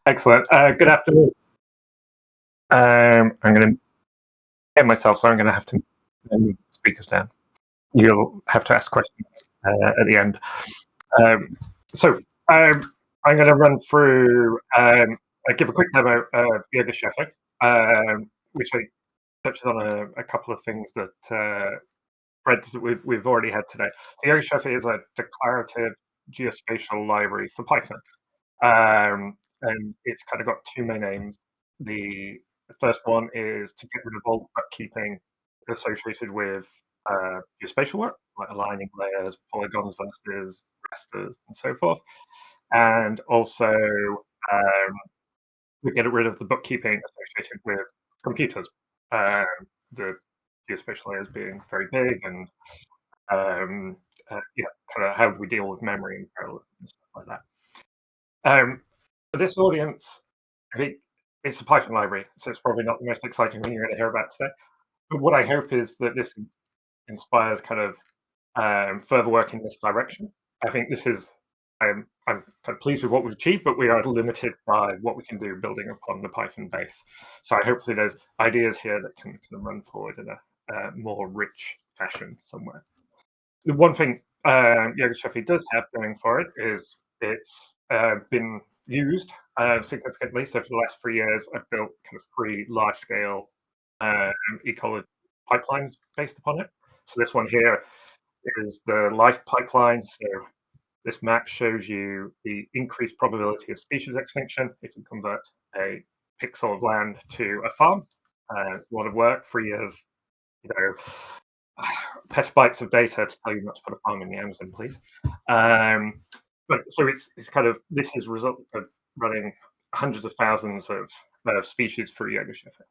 Excellent. Good afternoon. I'm going to hear myself, so I'm going to have to move speakers down. You'll have to ask questions at the end. Um, so I'm going to run through, give a quick demo of Yirgacheffe, which I touches on a couple of things that threads that we've already had today. Yirgacheffe is a declarative geospatial library for Python. And it's kind of got two main aims. The first one is to get rid of all bookkeeping associated with geospatial work, like aligning layers, polygons, versus rasters, and so forth. And also to get rid of the bookkeeping associated with computers. The geospatial layers being very big, and kind of how do we deal with memory and parallelism and stuff like that. For this audience, I think it's a Python library, so it's probably not the most exciting thing you're going to hear about today. But what I hope is that this inspires kind of further work in this direction. I think this is, I'm kind of pleased with what we've achieved, but we are limited by what we can do building upon the Python base. So hopefully there's ideas here that can kind of run forward in a more rich fashion somewhere. The one thing Yirgacheffe does have going for it is it's been used significantly. So for the last 3 years, I've built kind of 3 large-scale ecology pipelines based upon it. So this one here is the life pipeline. So this map shows you the increased probability of species extinction if you convert a pixel of land to a farm. It's a lot of work, 3 years, petabytes of data to tell you not to put a farm in the Amazon, please. But so it's kind of, this is a result of running hundreds of thousands of species through Yirgacheffe.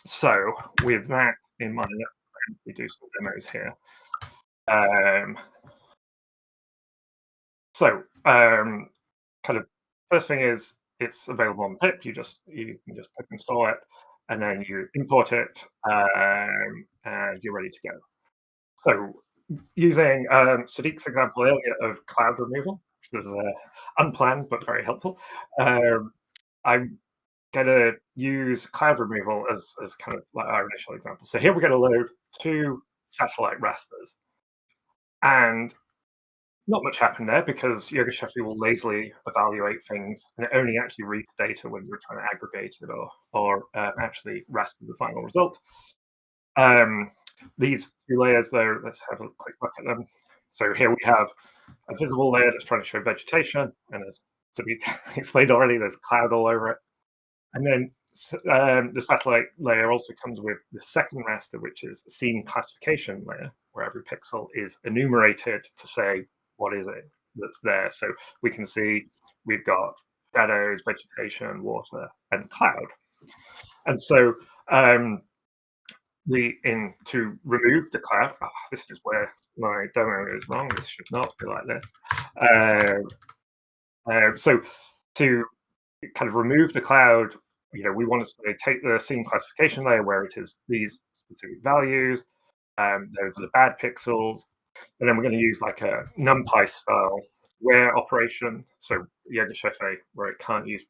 So with that in mind, we do some demos here. Kind of first thing is it's available on pip. You can just pip install it, and then you import it, and you're ready to go. So using Sadiq's example earlier of cloud removal, which was unplanned but very helpful, I'm going to use cloud removal as kind of like our initial example. So here we're going to load 2 satellite rasters. And not much happened there because Yirgacheffe will lazily evaluate things, and it only actually reads data when you're trying to aggregate it or actually raster the final result. These 2 layers, though, let's have a quick look at them. So here we have a visible layer that's trying to show vegetation, and as Sadiq explained already, there's cloud all over it. And then the satellite layer also comes with the second raster, which is the scene classification layer, where every pixel is enumerated to say what is it that's there. So we can see we've got shadows, vegetation, water, and cloud. And so to remove the cloud, this is where my demo is wrong. This should not be like this. So to kind of remove the cloud, we want to say take the scene classification layer where it is these specific values. Those are the bad pixels, and then we're going to use like a NumPy style where operation. So Yirgacheffe, where it can't use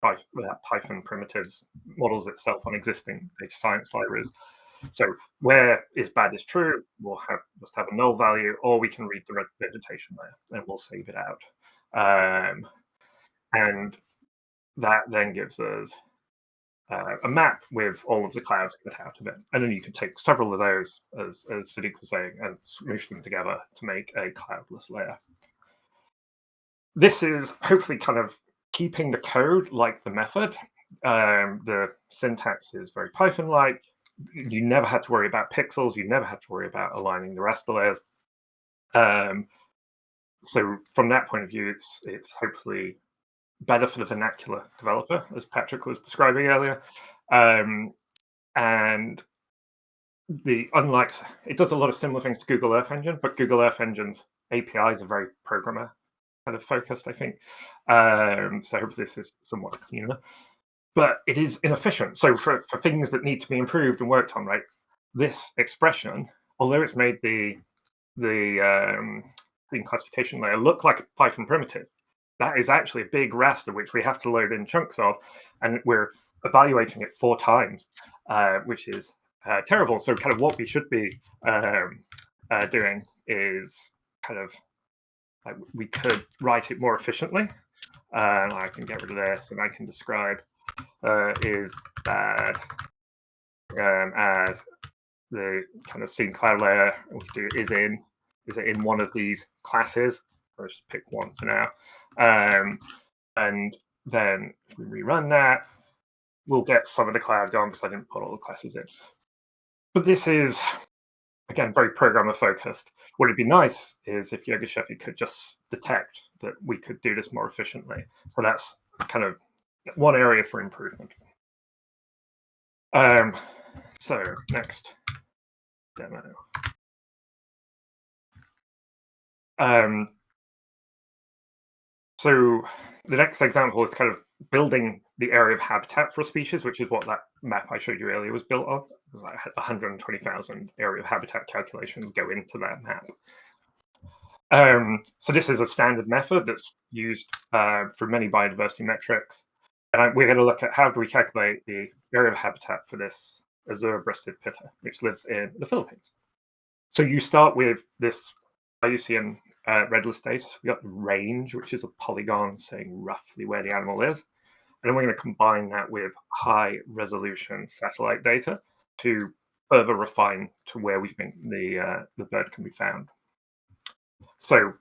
Python primitives, models itself on existing data science libraries. So where is bad is true, must have a null value, or we can read the vegetation layer and we'll save it out. And that then gives us a map with all of the clouds cut out of it. And then you can take several of those, as Sadiq was saying, and smoosh them together to make a cloudless layer. This is hopefully kind of keeping the code like the method. The syntax is very Python-like. You never had to worry about pixels. You never had to worry about aligning the raster layers. So from that point of view, it's hopefully better for the vernacular developer, as Patrick was describing earlier. And it does a lot of similar things to Google Earth Engine, but Google Earth Engine's APIs are very programmer kind of focused, I think. So hopefully this is somewhat cleaner. But it is inefficient. So for things that need to be improved and worked on, right, this expression, although it's made the classification layer look like a Python primitive, that is actually a big raster which we have to load in chunks of, and we're evaluating it 4 times, which is terrible. So kind of what we should be doing is kind of we could write it more efficiently. I can get rid of this, and I can describe is bad as the kind of scene cloud layer. We can do is it in one of these classes? Let's just pick one for now. And then if we rerun that, we'll get some of the cloud gone because I didn't put all the classes in. But this is, again, very programmer focused. What would be nice is if Yirgacheffe could just detect that we could do this more efficiently. So that's kind of one area for improvement. So next demo. So the next example is kind of building the area of habitat for a species, which is what that map I showed you earlier was built on. It was like 120,000 area of habitat calculations go into that map. So this is a standard method that's used for many biodiversity metrics. And we're going to look at how do we calculate the area of habitat for this azure-breasted pitta, which lives in the Philippines. So you start with this IUCN red list data. So we got the range, which is a polygon saying roughly where the animal is. And then we're going to combine that with high resolution satellite data to further refine to where we think the bird can be found. So,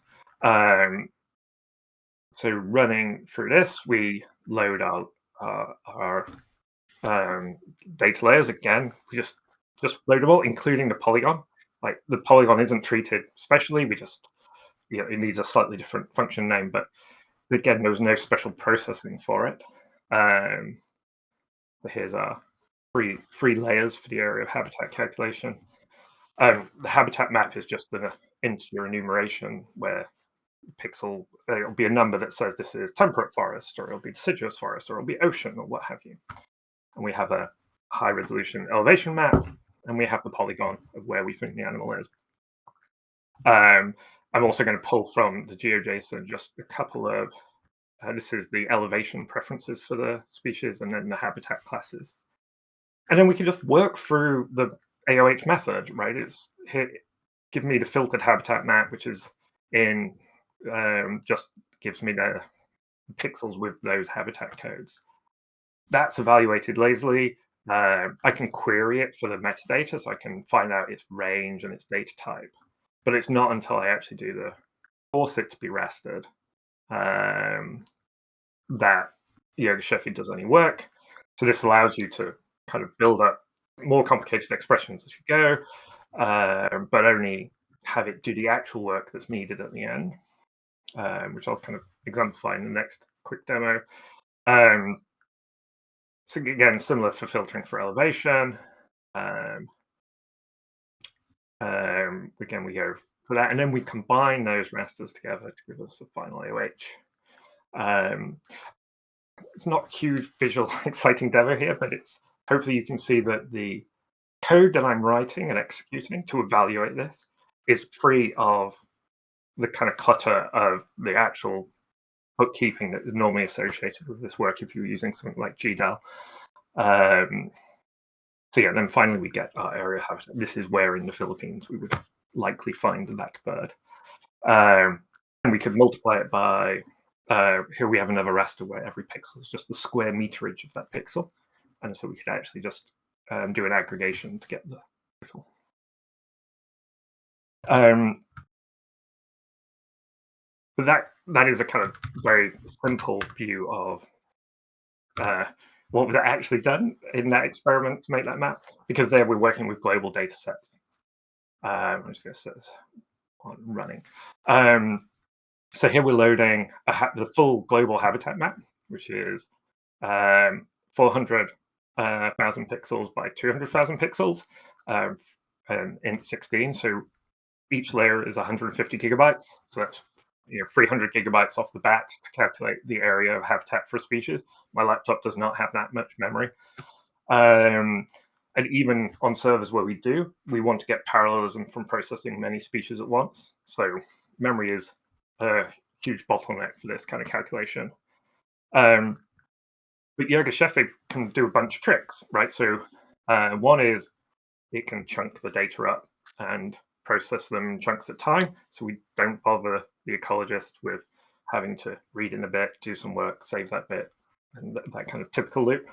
so running through this, we load our data layers again. We just load them all, including the polygon. Like the polygon isn't treated specially. We just, it needs a slightly different function name, but again, there was no special processing for it. But here's our three layers for the area of habitat calculation. The habitat map is just an integer enumeration where pixel, it'll be a number that says this is temperate forest, or it'll be deciduous forest, or it'll be ocean, or what have you. And we have a high resolution elevation map, and we have the polygon of where we think the animal is. I'm also going to pull from the GeoJSON just a couple of, this is the elevation preferences for the species, and then the habitat classes. And then we can just work through the AOH method, right? It's here, give me the filtered habitat map, which is in, just gives me the pixels with those habitat codes. That's evaluated lazily. I can query it for the metadata, so I can find out its range and its data type. But it's not until I actually do the force it to be rastered that Yirgacheffe does any work. So this allows you to kind of build up more complicated expressions as you go, but only have it do the actual work that's needed at the end, which I'll kind of exemplify in the next quick demo. So again, similar for filtering for elevation. Again, we go for that, and then we combine those rasters together to give us a final AOH. It's not huge visual exciting demo here, but it's hopefully you can see that the code that I'm writing and executing to evaluate this is free of the kind of clutter of the actual bookkeeping that is normally associated with this work if you're using something like GDAL. So yeah, then finally we get our area habitat. This is where in the Philippines we would likely find that bird. And we could multiply it by, here we have another raster where every pixel is just the square meterage of that pixel. And so we could actually just do an aggregation to get the total. But that is a kind of very simple view of what was actually done in that experiment to make that map, because there we're working with global data sets. I'm just going to set this on running. So here we're loading the full global habitat map, which is 400,000 pixels by 200,000 pixels, and in 16. So each layer is 150 gigabytes. So that's 300 gigabytes off the bat to calculate the area of habitat for a species. My laptop does not have that much memory. And even on servers where we want to get parallelism from processing many species at once. So memory is a huge bottleneck for this kind of calculation. But Yirgacheffe can do a bunch of tricks, right? So one is it can chunk the data up and process them in chunks at time, so we don't bother the ecologist with having to read in a bit, do some work, save that bit, and that kind of typical loop.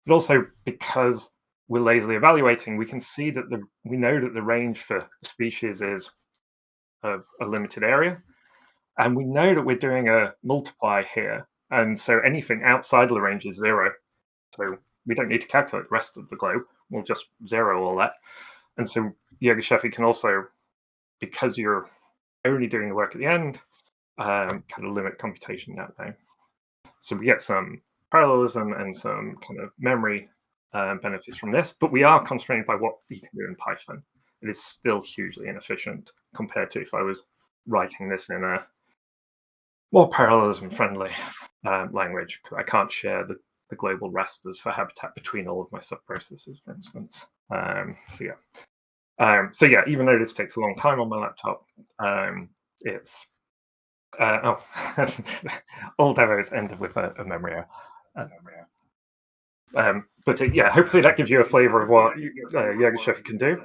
But also because we're lazily evaluating, we can see that we know that the range for species is of a limited area, and we know that we're doing a multiply here, and so anything outside of the range is 0. So we don't need to calculate the rest of the globe. We'll just 0 all that. And so Yirgacheffe can also, because you're only doing the work at the end, kind of limit computation that way. So we get some parallelism and some kind of memory benefits from this, but we are constrained by what you can do in Python. It is still hugely inefficient compared to if I was writing this in a more parallelism-friendly language. I can't share the global rasters for habitat between all of my sub-processes, for instance. So yeah, even though this takes a long time on my laptop, it's all demos end with a memory error. But yeah, hopefully that gives you a flavor of what Yirgacheffe can do.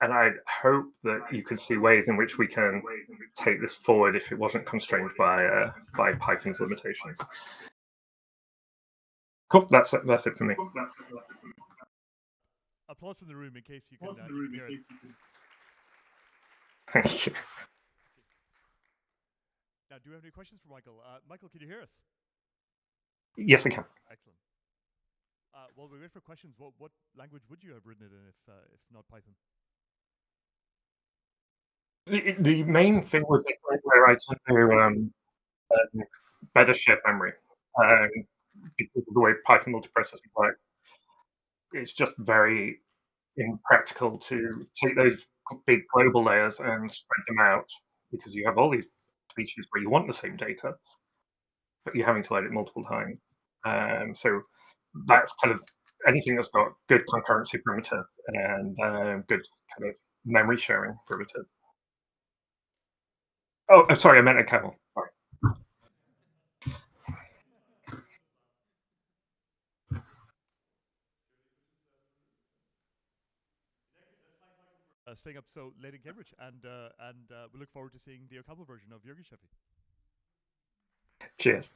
And I hope that you can see ways in which we can take this forward if it wasn't constrained by Python's limitations. Cool, that's it for me. Applause from the room in case you can hear it. Thank you. Now, do we have any questions for Michael? Michael, can you hear us? Yes, I can. Excellent. While we wait for questions, what language would you have written it in if not Python? The main thing was where I tend to better shared memory because of the way Python multiprocessing works. It's just very impractical to take those big global layers and spread them out because you have all these species where you want the same data, but you're having to load it multiple times. So that's kind of anything that's got good concurrency primitive and good kind of memory sharing primitive. Oh, sorry, I meant a kernel. Sorry. Staying up so late in Cambridge, and we look forward to seeing the Ocampo version of Yirgacheffe. Cheers.